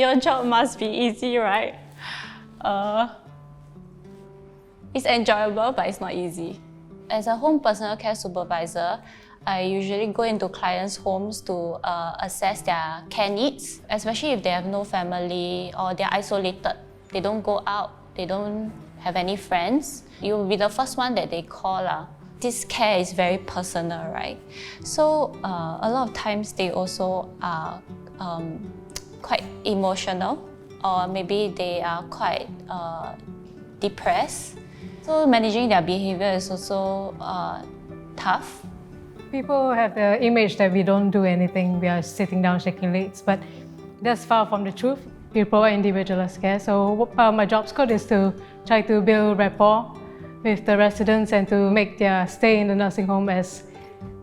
Your job must be easy, right? It's enjoyable, but it's not easy. As a home personal care supervisor, I usually go into clients' homes to assess their care needs, especially if they have no family or they're isolated. They don't go out, they don't have any friends. You will be the first one that they call. This care is very personal, right? So a lot of times they also are quite emotional, or maybe they are quite depressed. So managing their behavior is also tough. People have the image that we don't do anything, we are sitting down shaking legs, but that's far from the truth. We provide individualized care, so part of my job scope is to try to build rapport with the residents and to make their stay in the nursing home as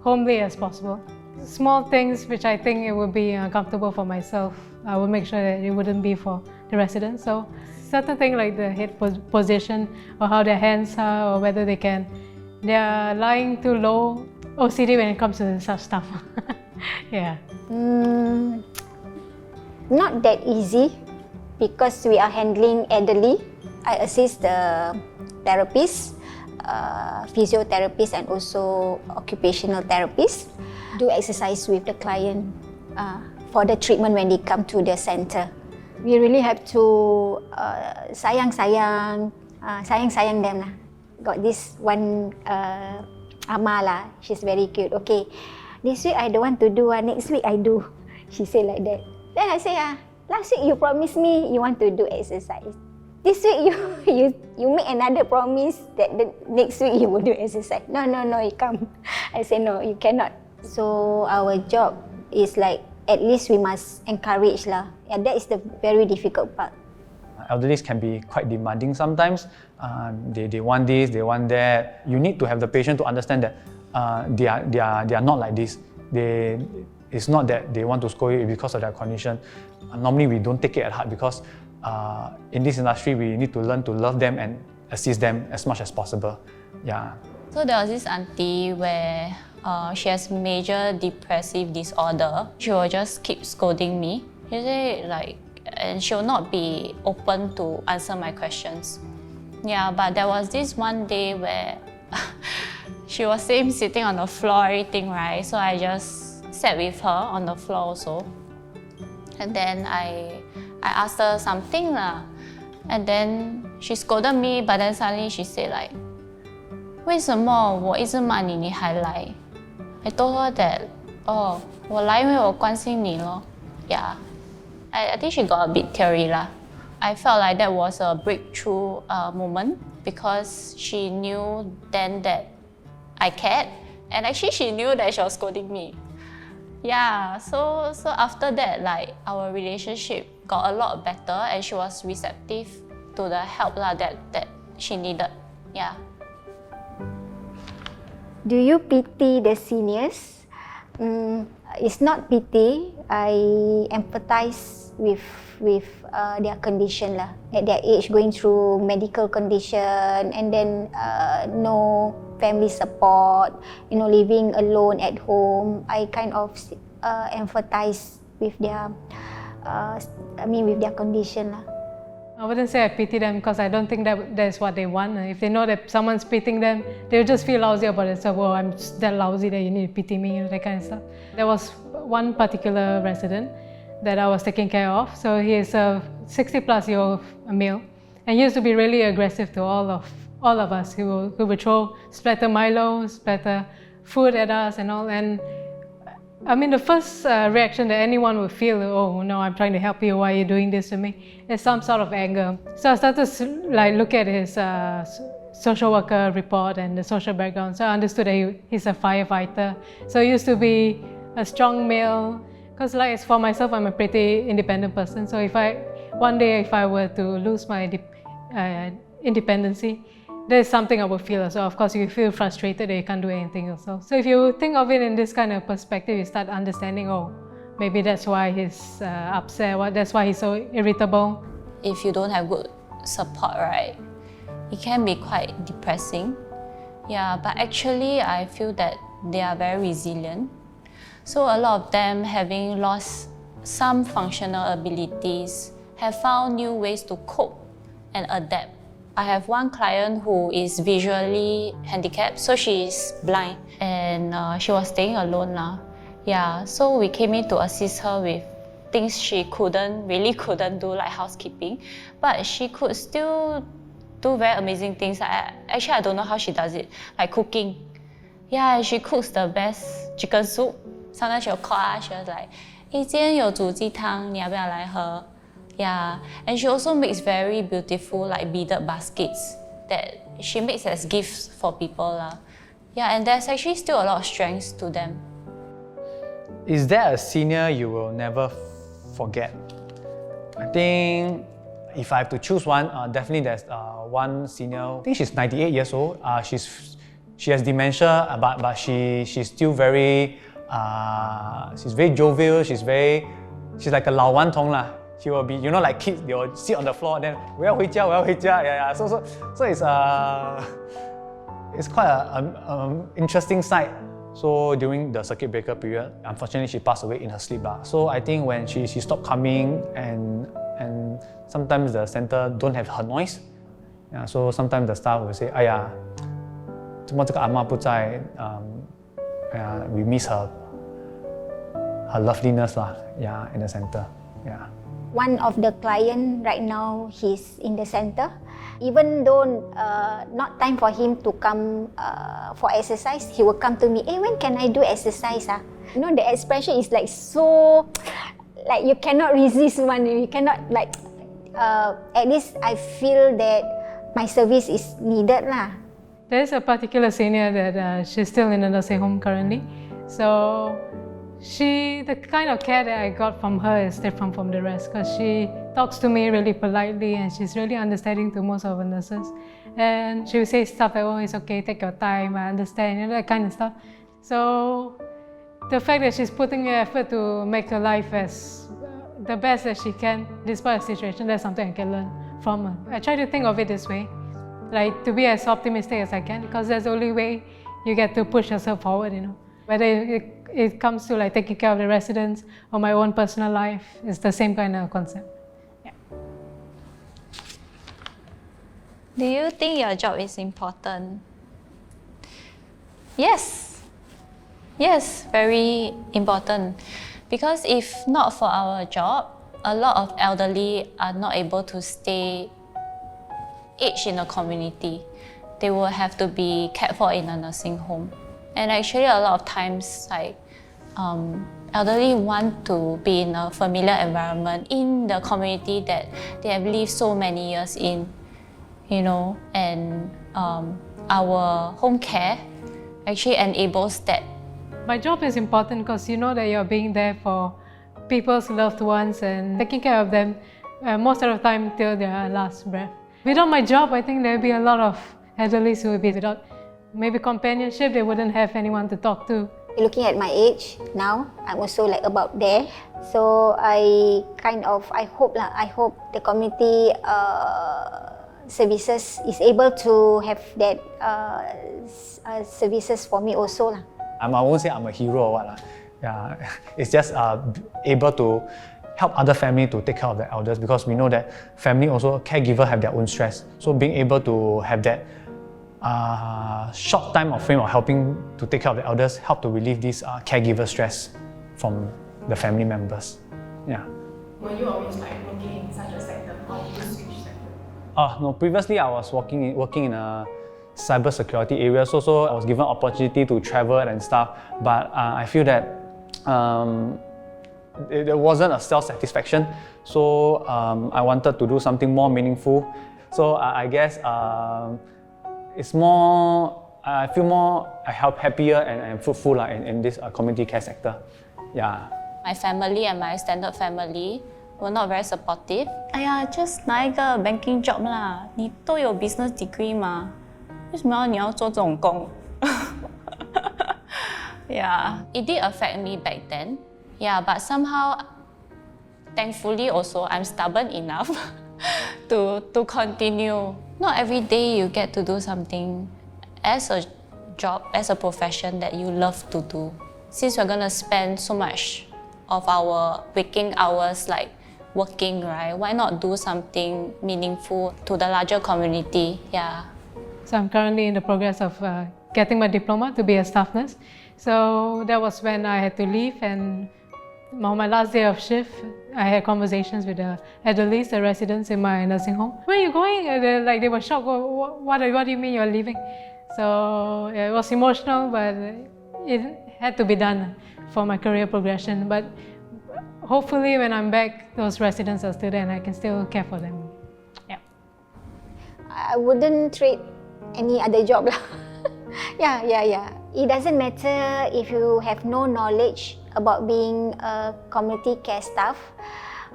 homely as possible. Small things which I think it would be comfortable for myself, I will make sure that it wouldn't be for the residents. So certain things like the head position or how their hands are or whether they are lying too low, OCD when it comes to such stuff. Yeah. Not that easy because we are handling elderly. I assist the therapists, physiotherapists and also occupational therapists. Do exercise with the client for the treatment when they come to the center. We really have to sayang them lah. Got this one Ama lah, she's very cute. Okay, this week I don't want to do, next week I do. She said like that. Then I say, last week you promised me you want to do exercise. This week you make another promise that the next week you will do exercise. No, you can't. I say no, you cannot. So our job is like, at least we must encourage lah. And that is the very difficult part. Elderlies can be quite demanding sometimes. They want this, they want that. You need to have the patient to understand that they are not like this. It's not that they want to scold you because of their condition. Normally we don't take it at heart because in this industry we need to learn to love them and assist them as much as possible. Yeah. So there was this auntie where she has major depressive disorder. She will just keep scolding me. She say and she will not be open to answer my questions. Yeah, but there was this one day where she was sitting on the floor, everything, right? So I just sat with her on the floor also. And then I asked her something lah. And then she scolded me, but then suddenly she said like, 为什么我一直骂你，你还来? I told her that, 我来因为我关心你咯. Yeah. I think she got a bit teary lah. I felt like that was a breakthrough moment because she knew then that I cared, and actually she knew that she was scolding me. Yeah, so after that, like our relationship got a lot better, and she was receptive to the help lah that she needed. Yeah. Do you pity the seniors? It's not pity. I empathize with their condition lah. At their age, going through medical condition and then no family support, living alone at home. I kind of empathize with their, with their condition lah. I wouldn't say I pity them because I don't think that's what they want. If they know that someone's pitying them, they'll just feel lousy about it. So, I'm just that lousy that you need to pity me, that kind of stuff. There was one particular resident that I was taking care of. So he is a 60-plus-year-old male, and he used to be really aggressive to all of us. He would throw splatter Milo, splatter food at us and all. And the first reaction that anyone would feel, oh no, I'm trying to help you, why are you doing this to me? Is some sort of anger. So I started to look at his social worker report and the social background. So I understood that he's a firefighter. So he used to be a strong male. Because as for myself, I'm a pretty independent person. So one day if I were to lose my independency, there's something I would feel. So of course you feel frustrated that you can't do anything yourself. So if you think of it in this kind of perspective, you start understanding, maybe that's why he's upset, that's why he's so irritable. If you don't have good support, right, it can be quite depressing. Yeah, but actually I feel that they are very resilient. So a lot of them, having lost some functional abilities, have found new ways to cope and adapt. I have one client who is visually handicapped, so she is blind, and she was staying alone lah. Yeah, so we came in to assist her with things she really couldn't do, like housekeeping, but she could still do very amazing things. Actually, I don't know how she does it, like cooking. Yeah, she cooks the best chicken soup. Sometimes she'll call us, she was like, 今天有煮鸡汤，你要不要来喝? Yeah, and she also makes very beautiful like beaded baskets that she makes as gifts for people lah. Yeah, and there's actually still a lot of strengths to them. Is there a senior you will never forget? I think if I have to choose one, definitely there's one senior. I think she's 98 years old. She has dementia, but she's still very she's very jovial. She's like a 老顽童 lah. She will be, you know, like kids, they will sit on the floor and then 我要回家. Yeah. So it's quite an interesting sight. So during the circuit breaker period, unfortunately she passed away in her sleep lah. So I think when she stopped coming and sometimes the center don't have her noise. Yeah, so sometimes the staff will say, 哎呀，怎么这个阿嬷不在? We miss her loveliness lah. Yeah, in the center. Yeah. One of the client right now, he's in the center. Even though not time for him to come for exercise, he will come to me. Hey, when can I do exercise? You know, the expression is like so, like you cannot resist one. You cannot like. At least I feel that my service is needed lah. There's a particular senior that she's still in a nursing home currently. So the kind of care that I got from her is different from the rest, because she talks to me really politely and she's really understanding to most of the nurses. And she will say stuff like, oh, it's okay, take your time, I understand, you know, that kind of stuff. So the fact that she's putting the effort to make her life as the best that she can, despite the situation, that's something I can learn from her. I try to think of it this way, like to be as optimistic as I can, because that's the only way you get to push yourself forward, you know. Whether it comes to like taking care of the residents or my own personal life, it's the same kind of concept. Yeah. Do you think your job is important? Yes, very important. Because if not for our job, a lot of elderly are not able to stay aged in the community. They will have to be cared for in a nursing home. And actually a lot of times, like, elderly want to be in a familiar environment in the community that they have lived so many years in, you know, and our home care actually enables that. My job is important because you know that you're being there for people's loved ones and taking care of them most of the time till their last breath. Without my job, I think there'll be a lot of elderly who will be without maybe companionship. They wouldn't have anyone to talk to. Looking at my age now, I'm also like about there. So I hope the community services is able to have that services for me also lah. I won't say I'm a hero or what lah. Yeah, it's just able to help other family to take care of their elders, because we know that family also, caregiver have their own stress. So being able to have that short time of frame of helping to take care of the elders help to relieve this caregiver stress from the family members. Yeah. Were you always like working in such a sector, or did you switch sector? No, previously I was working in a cybersecurity area, so I was given opportunity to travel and stuff, but I feel that it wasn't a self-satisfaction, so I wanted to do something more meaningful. So I guess it's more, I feel more happier and fruitful in this community care sector. Yeah. My family and my extended family were not very supportive. 哎呀 just 拿一个 banking job 啦，你都有 business degree 嘛，为什么你要做这种工？ Yeah, it did affect me back then. Yeah, but somehow, thankfully also, I'm stubborn enough to continue. Not every day you get to do something as a job, as a profession that you love to do. Since we're gonna spend so much of our waking hours like working, right? Why not do something meaningful to the larger community? Yeah. So I'm currently in the progress of getting my diploma to be a staff nurse. So that was when I had to leave, and on my last day of shift, I had conversations with the elderly, the residents in my nursing home. Where are you going? And they were shocked. What do you mean you're leaving? So yeah, it was emotional, but it had to be done for my career progression. But hopefully when I'm back, those residents are still there and I can still care for them. Yeah. I wouldn't trade any other job lah. Yeah. It doesn't matter if you have no knowledge about being a community care staff.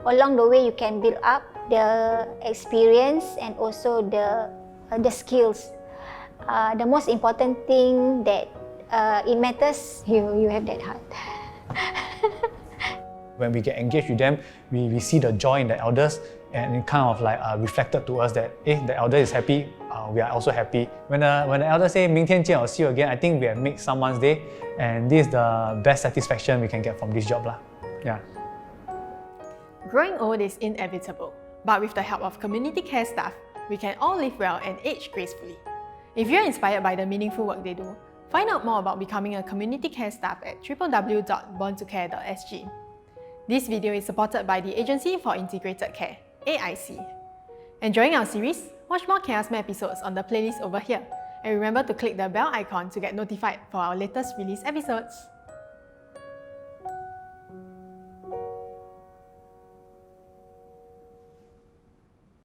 Along the way, you can build up the experience and also the skills. The most important thing that it matters, you have that heart. When we get engaged with them, we see the joy in the elders, and it kind of like reflected to us that the elder is happy, we are also happy. When the elder say 明天见, I'll see you again, I think we have made someone's day, and this is the best satisfaction we can get from this job lah. Yeah. Growing old is inevitable, but with the help of community care staff, we can all live well and age gracefully. If you're inspired by the meaningful work they do, find out more about becoming a community care staff at www.borntocare.sg. This video is supported by the Agency for Integrated Care, AIC. Enjoying our series? Watch more Kiasma episodes on the playlist over here. And remember to click the bell icon to get notified for our latest release episodes.